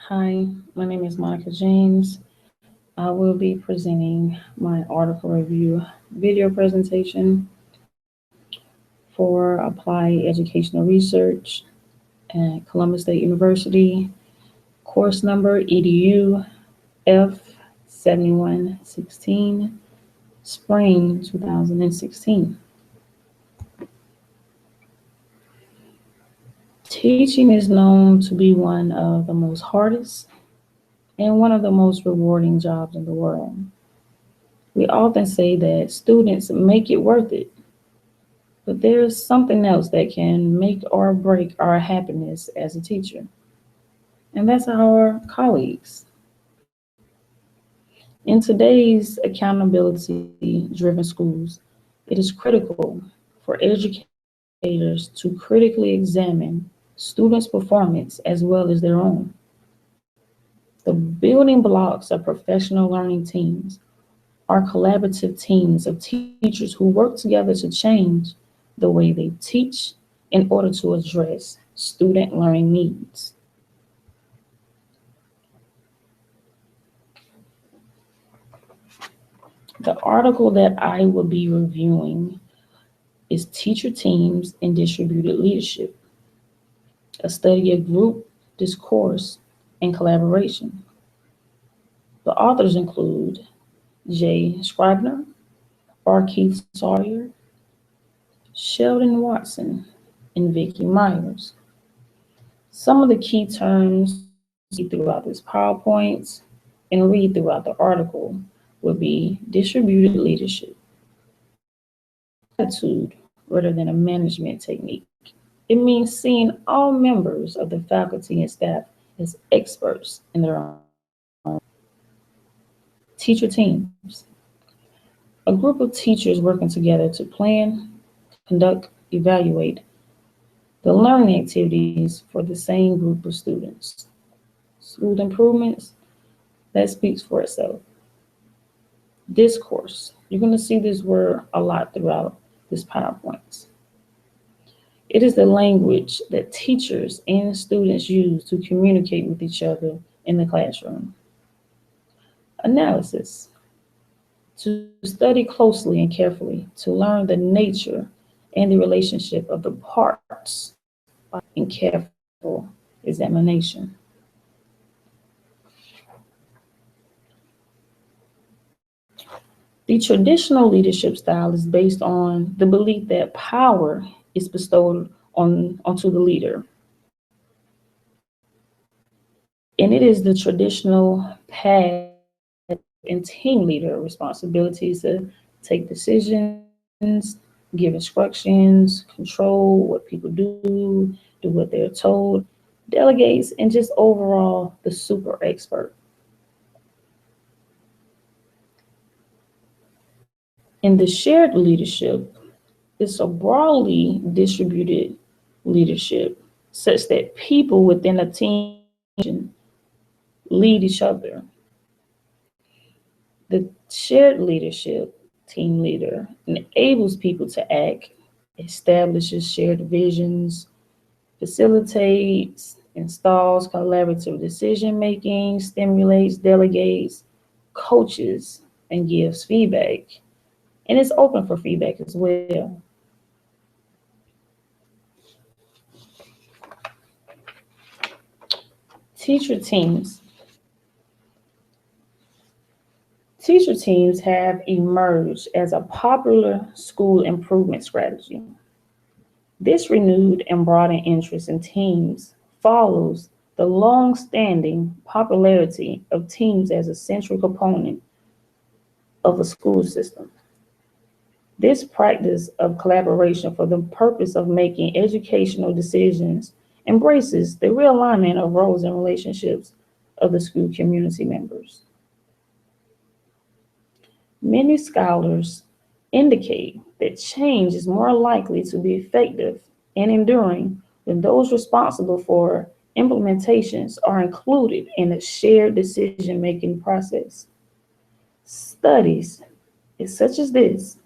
Hi, my name is Monica James. I will be presenting my article review video presentation for Applied Educational Research at Columbus State University, course number EDU F7116, spring 2016. Teaching is known to be one of the most hardest and one of the most rewarding jobs in the world. We often say that students make it worth it, but there's something else that can make or break our happiness as a teacher, and that's our colleagues. In today's accountability driven schools, it is critical for educators to critically examine students' performance as well as their own. The building blocks of professional learning teams are collaborative teams of teachers who work together to change the way they teach in order to address student learning needs. The article that I will be reviewing is Teacher Teams and Distributed Leadership, a study of group discourse and collaboration. The authors include Jay Scribner, R. Keith Sawyer, Sheldon Watson, and Vicki Myers. Some of the key terms see throughout this PowerPoint and read throughout the article will be distributed leadership, attitude rather than a management technique. It means seeing all members of the faculty and staff as experts in their own. Teacher teams, a group of teachers working together to plan, conduct, evaluate the learning activities for the same group of students. School improvements, that speaks for itself. Discourse, you're going to see this word a lot throughout this PowerPoint. It is the language that teachers and students use to communicate with each other in the classroom. Analysis, to study closely and carefully to learn the nature and the relationship of the parts in careful examination. The traditional leadership style is based on the belief that power is bestowed onto the leader. And it is the traditional path and team leader responsibilities to take decisions, give instructions, control what people do what they're told, delegates, and just overall the super expert. In the shared leadership, it's a broadly distributed leadership such that people within a team lead each other. The shared leadership, team leader, enables people to act, establishes shared visions, facilitates, installs collaborative decision making, stimulates, delegates, coaches, and gives feedback. And it's open for feedback as well. Teacher teams. Teacher teams have emerged as a popular school improvement strategy. This renewed and broadened interest in teams follows the long-standing popularity of teams as a central component of a school system. This practice of collaboration for the purpose of making educational decisions embraces the realignment of roles and relationships of the school community members. Many scholars indicate that change is more likely to be effective and enduring when those responsible for implementations are included in a shared decision-making process. Studies such as this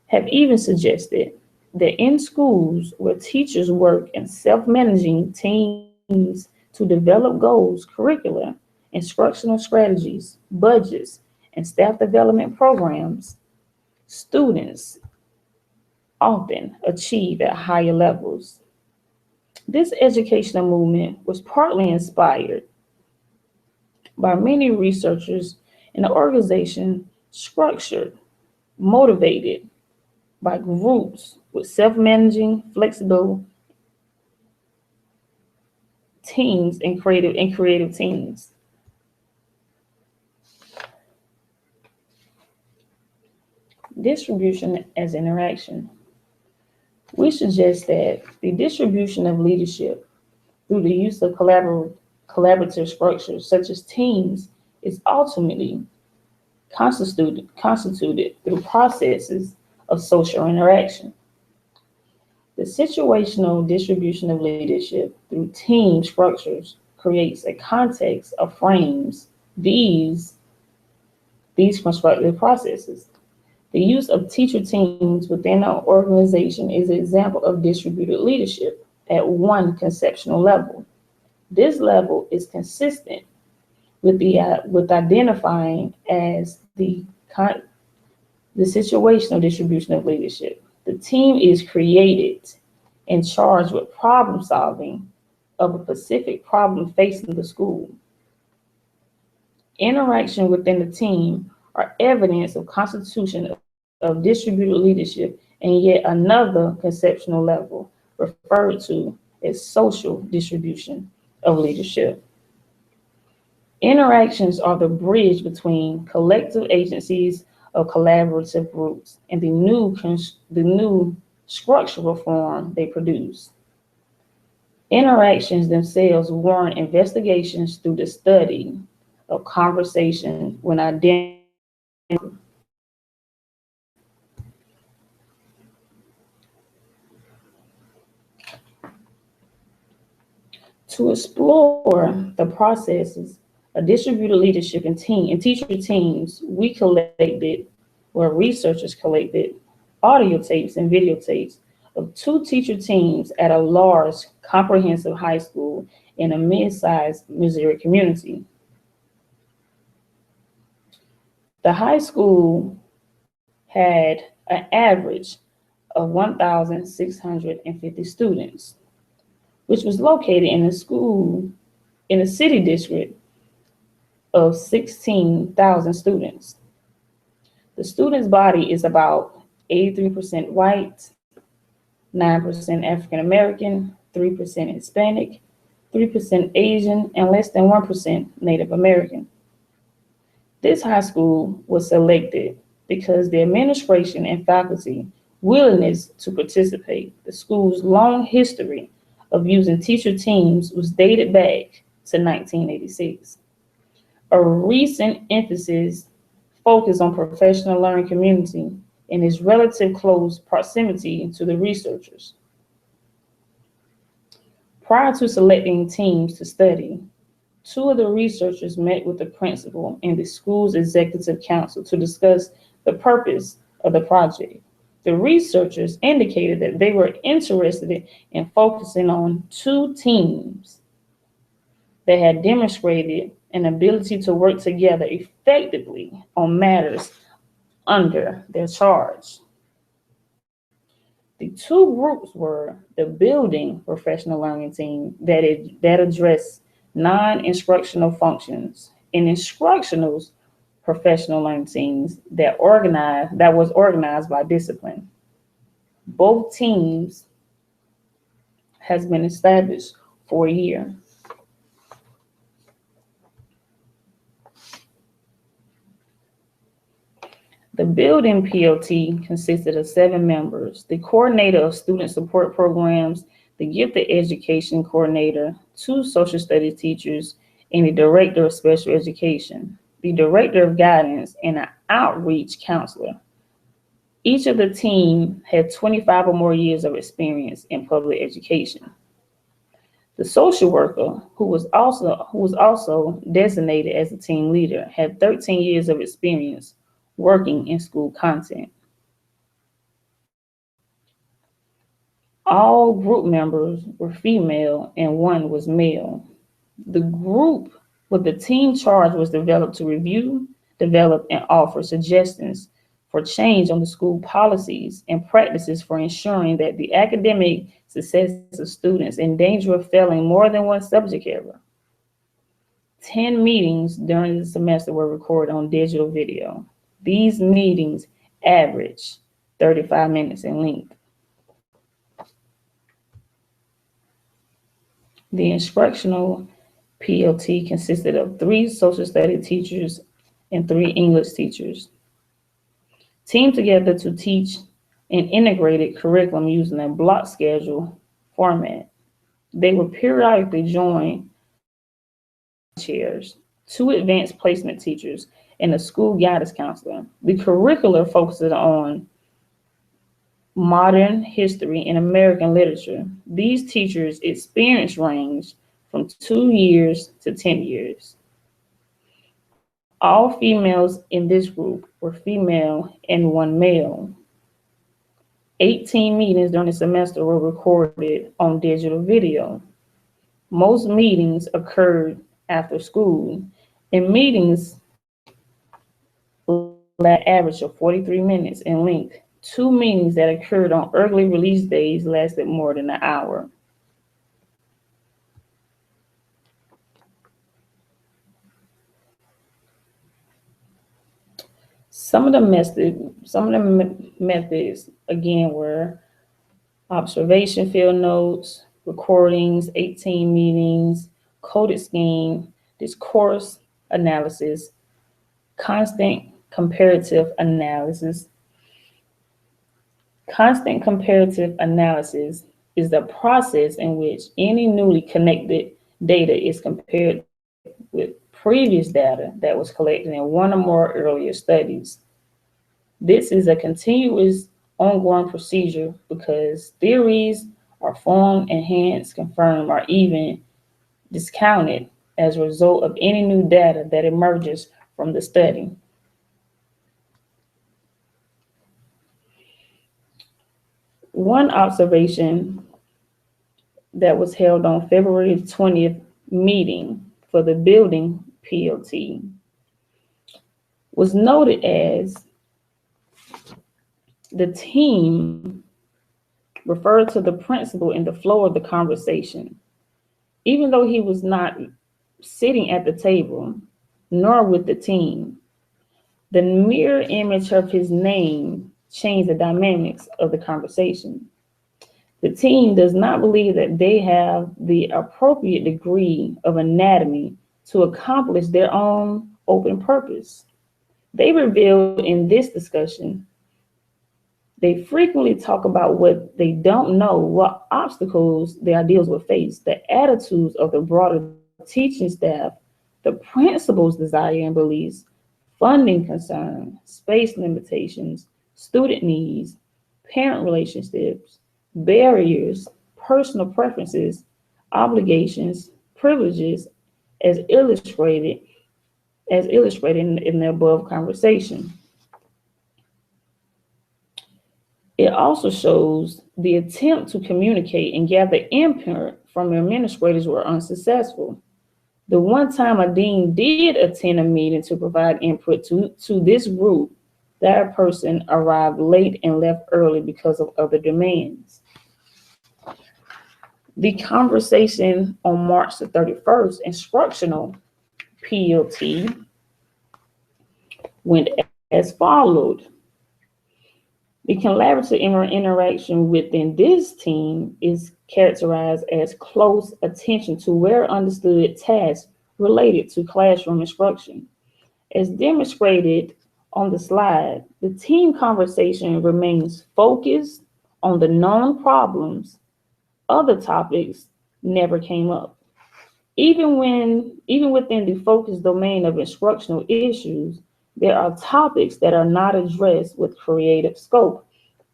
have even suggested that in schools where teachers work in self-managing teams to develop goals, curricula, instructional strategies, budgets, and staff development programs. Students often achieve at higher levels. This educational movement was partly inspired by many researchers in the organization structured, motivated by groups with self-managing, flexible teams and creative teams. Distribution as interaction. We suggest that the distribution of leadership through the use of collaborative structures such as teams is ultimately constituted through processes of social interaction. The situational distribution of leadership through team structures creates a context of frames these constructive processes. The use of teacher teams within an organization is an example of distributed leadership at one conceptual level. This level is consistent with identifying as the situational distribution of leadership. The team is created and charged with problem solving of a specific problem facing the school. Interaction within the team are evidence of constitution of distributed leadership and yet another conceptual level referred to as social distribution of leadership. Interactions are the bridge between collective agencies of collaborative groups and the new structural form they produce. Interactions themselves warrant investigations through the study of conversation when identifying to explore the processes of distributed leadership and teacher teams, researchers collected audio tapes and videotapes of two teacher teams at a large comprehensive high school in a mid-sized Missouri community. The high school had an average of 1,650 students, which was located in a city district of 16,000 students. The students' body is about 83% white, 9% African American, 3% Hispanic, 3% Asian, and less than 1% Native American. This high school was selected because the administration and faculty willingness to participate. The school's long history of using teacher teams was dated back to 1986. A recent emphasis focused on professional learning community and its relative close proximity to the researchers. Prior to selecting teams to study, two of the researchers met with the principal and the school's executive council to discuss the purpose of the project. The researchers indicated that they were interested in focusing on two teams that had demonstrated an ability to work together effectively on matters under their charge. The two groups were the building professional learning team that addressed non-instructional functions and instructional professional learning teams that was organized by discipline. Both teams has been established for a year. The building PLT consisted of 7 members: the coordinator of student support programs, the gifted education coordinator, 2 social studies teachers, and the director of special education, the director of guidance, and an outreach counselor. Each of the team had 25 or more years of experience in public education. The social worker, who was also designated as a team leader, had 13 years of experience working in school content. All group members were female and 1 was male. The group with the team charge was developed to review, develop, and offer suggestions for change on the school policies and practices for ensuring that the academic success of students in danger of failing more than one subject area. 10 meetings during the semester were recorded on digital video. These meetings average 35 minutes in length. The instructional PLT consisted of 3 social study teachers and 3 English teachers, teamed together to teach an integrated curriculum using a block schedule format. They were periodically joined chairs, 2 advanced placement teachers, and a school guidance counselor. The curriculum focuses on modern history and American literature. These teachers' experience range from 2 years to 10 years. All females in this group were female and 1 male. 18 meetings during the semester were recorded on digital video. Most meetings occurred after school, and meetings average of 43 minutes in length. 2 meetings that occurred on early release days lasted more than an hour. Some of the methods again were observation field notes, recordings, 18 meetings, coded scheme, discourse analysis, constant comparative analysis. Constant comparative analysis is the process in which any newly connected data is compared with previous data that was collected in one or more earlier studies. This is a continuous ongoing procedure because theories are formed, enhanced, confirmed, or even discounted as a result of any new data that emerges from the study. One observation that was held on February 20th meeting for the building PLT was noted as the team referred to the principal in the flow of the conversation, even though he was not sitting at the table, nor with the team. The mere image of his name changed the dynamics of the conversation. The team does not believe that they have the appropriate degree of anatomy to accomplish their own open purpose. They revealed in this discussion, they frequently talk about what they don't know, what obstacles their ideals will face, the attitudes of the broader teaching staff, the principal's desire and beliefs, funding concern, space limitations, student needs, parent relationships, barriers, personal preferences, obligations, privileges, as illustrated in the above conversation. It also shows the attempt to communicate and gather input from administrators were unsuccessful. The one time a dean did attend a meeting to provide input to this group, that person arrived late and left early because of other demands. The conversation on March the 31st, instructional PLT, went as followed. The collaborative interaction within this team is characterized as close attention to where understood tasks related to classroom instruction. As demonstrated on the slide, the team conversation remains focused on the known problems. Other topics never came up. Even within the focused domain of instructional issues, there are topics that are not addressed with creative scope,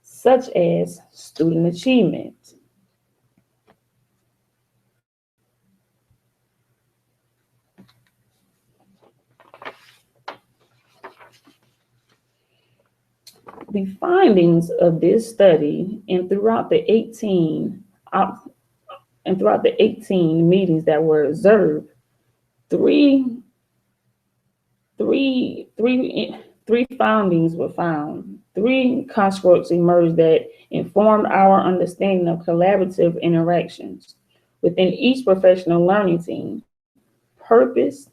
such as student achievement. The findings of this study and throughout the 18 and throughout the 18 meetings that were observed, three findings were found. Three constructs emerged that informed our understanding of collaborative interactions within each professional learning team: purpose,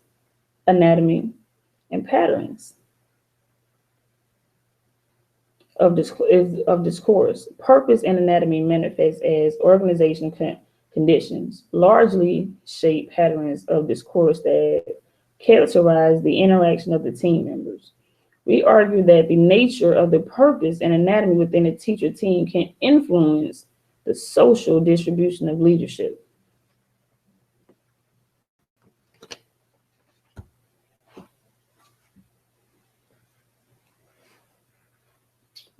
anatomy, and patterns of discourse. Purpose and anatomy manifest as organization conditions, largely shape patterns of discourse that characterize the interaction of the team members. We argue that the nature of the purpose and anatomy within a teacher team can influence the social distribution of leadership.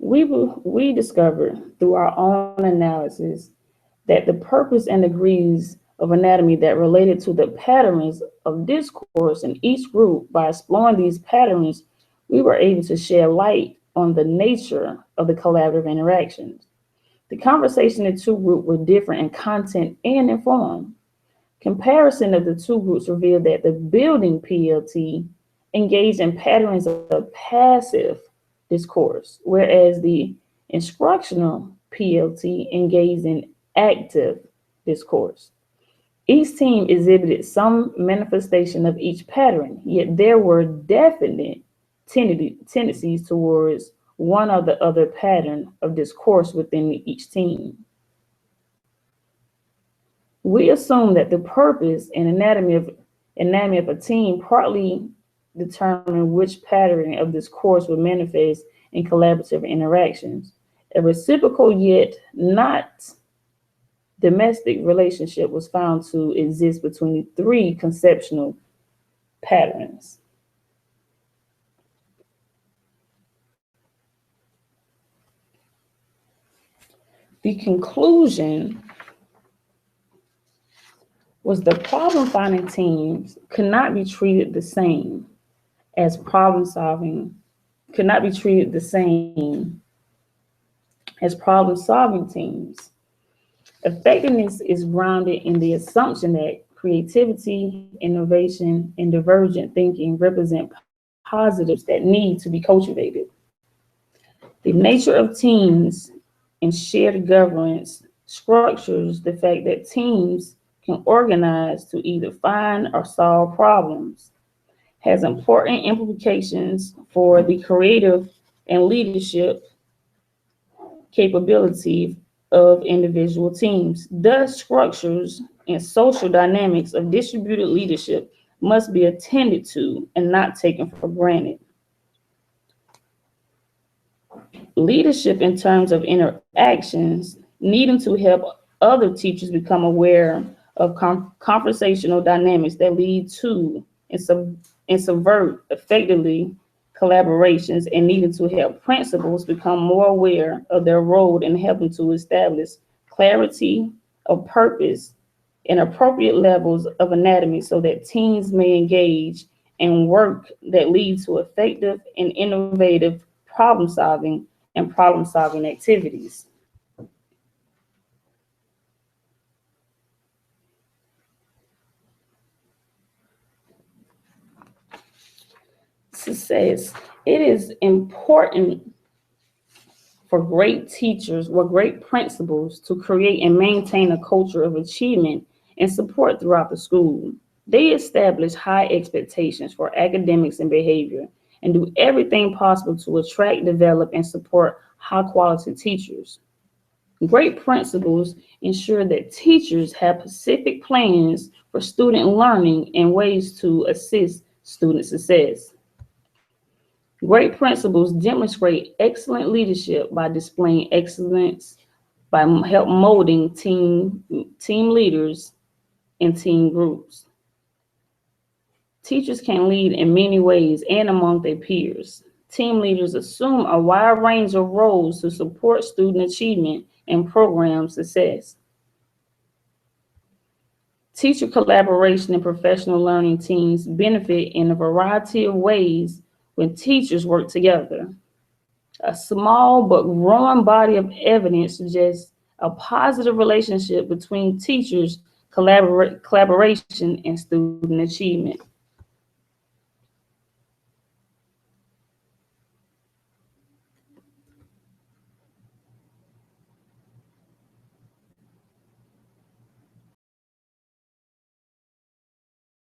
We discovered through our own analysis that the purpose and degrees of anatomy that related to the patterns of discourse in each group. By exploring these patterns, we were able to shed light on the nature of the collaborative interactions. The conversation in two groups were different in content and in form. Comparison of the two groups revealed that the building PLT engaged in patterns of passive discourse, whereas the instructional PLT engaged in active discourse. Each team exhibited some manifestation of each pattern, yet there were definite tendencies towards one or the other pattern of discourse within each team. We assume that the purpose and anatomy of a team partly determine which pattern of discourse will manifest in collaborative interactions. A reciprocal yet not domestic relationship was found to exist between three conceptual patterns. The conclusion was the problem-finding teams could not be treated the same as problem-solving teams. Effectiveness is grounded in the assumption that creativity, innovation, and divergent thinking represent positives that need to be cultivated. The nature of teams and shared governance structures the fact that teams can organize to either find or solve problems, has important implications for the creative and leadership capability of individual teams. Thus, structures and social dynamics of distributed leadership must be attended to and not taken for granted. Leadership in terms of interactions, needing to help other teachers become aware of conversational dynamics that lead to and subvert effectively collaborations, and needing to help principals become more aware of their role in helping to establish clarity of purpose and appropriate levels of anatomy so that teams may engage in work that leads to effective and innovative problem solving activities. Success. It is important for great teachers or great principals to create and maintain a culture of achievement and support throughout the school. They establish high expectations for academics and behavior and do everything possible to attract, develop, and support high quality teachers. Great principals ensure that teachers have specific plans for student learning and ways to assist student success. Great principals demonstrate excellent leadership by displaying excellence, by help molding team leaders and team groups. Teachers can lead in many ways and among their peers. Team leaders assume a wide range of roles to support student achievement and program success. Teacher collaboration and professional learning teams benefit in a variety of ways when teachers work together. A small but growing body of evidence suggests a positive relationship between teachers collaboration, and student achievement.